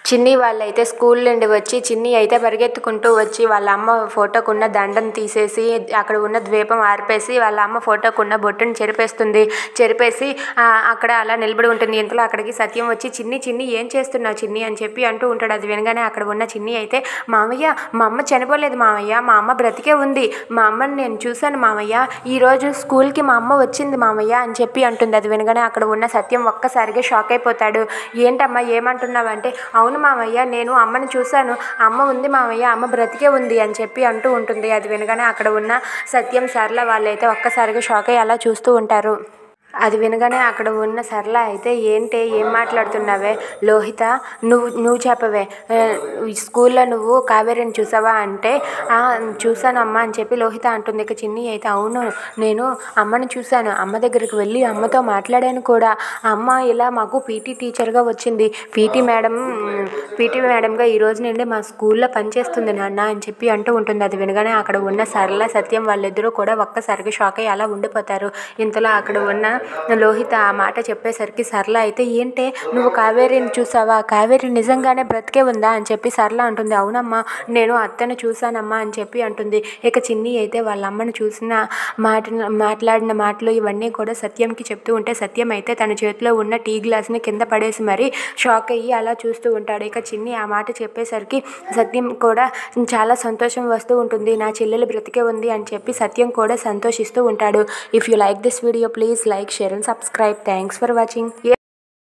చిన్ని వాళ్ళైతే స్కూల్ నుండి వచ్చి చిన్ని అయితే పరిగెత్తుకుంటూ వచ్చి వాళ్ళ అమ్మ ఫోటోకున్న దండను తీసేసి అక్కడ ఉన్న ద్వీపం ఆర్పేసి వాళ్ళ అమ్మ ఫోటోకున్న బొట్టును చెరిపేసి అక్కడ అలా నిలబడి ఉంటుంది. ఇంతలో అక్కడికి సత్యం వచ్చి చిన్ని చిన్ని ఏం చేస్తున్నావు చిన్ని అని చెప్పి అంటూ ఉంటాడు. అది వినగానే అక్కడ ఉన్న చిన్ని అయితే మామయ్య మా అమ్మ చనిపోలేదు మామయ్య, మా అమ్మ బ్రతికే ఉంది, మా అమ్మని నేను చూశాను మామయ్య, ఈరోజు స్కూల్కి మా అమ్మ వచ్చింది మామయ్య అని చెప్పి అంటుంది. అది వినగానే అక్కడ ఉన్న సత్యం ఒక్కసారిగా షాక్ అయిపోతాడు. ఏంటమ్మా ఏమంటున్నావంటే అవును మామయ్య నేను అమ్మని చూశాను, అమ్మ ఉంది మామయ్య, అమ్మ బ్రతికే ఉంది అని చెప్పి అంటూ ఉంటుంది. అది వినగానే అక్కడ ఉన్న సత్యం సరళ వాళ్ళైతే ఒక్కసారిగా షాక్ అయ్యి అలా చూస్తూ ఉంటారు. అది వినగానే అక్కడ ఉన్న సరళ అయితే ఏంటే ఏం మాట్లాడుతున్నావే లోహిత, నువ్వు చెప్పవే, స్కూల్లో నువ్వు కావేరిని చూసావా అంటే చూశాను అమ్మ అని చెప్పి లోహిత అంటుంది. ఇక చిన్ని అయితే అవును నేను అమ్మని చూశాను, అమ్మ దగ్గరికి వెళ్ళి అమ్మతో మాట్లాడాను కూడా, అమ్మ ఇలా మాకు పీటీ టీచర్గా వచ్చింది, పీటీ మేడంగా ఈ రోజు నుండి మా స్కూల్లో పనిచేస్తుంది నాన్న అని చెప్పి అంటూ ఉంటుంది. అది వినగానే అక్కడ ఉన్న సరళ సత్యం వాళ్ళిద్దరూ కూడా ఒక్కసారిగా షాక్ అయ్యి అలా ఉండిపోతారు. ఇంతలో అక్కడ ఉన్న లోహిత ఆ మాట చెప్పేసరికి సరళ అయితే ఏంటే నువ్వు కావేరిని చూసావా, కావేరి నిజంగానే బ్రతికే ఉందా అని చెప్పి సరళ అంటుంది. అవునమ్మా నేను అత్తను చూశానమ్మా అని చెప్పి అంటుంది. ఇక చిన్ని అయితే వాళ్ళ అమ్మను చూసిన మాట్లాడిన మాటలు ఇవన్నీ కూడా సత్యంకి చెప్తూ ఉంటే సత్యం అయితే తన చేతిలో ఉన్న టీ గ్లాస్ని కింద పడేసి మరీ షాక్ అయ్యి అలా చూస్తూ ఉంటాడు. ఇక చిన్ని ఆ మాట చెప్పేసరికి సత్యం కూడా చాలా సంతోషం వస్తూ ఉంటుంది. నా చెల్లెలు బ్రతికే ఉంది అని చెప్పి సత్యం కూడా సంతోషిస్తూ ఉంటాడు. If you like this video please like, share and subscribe. Thanks for watching.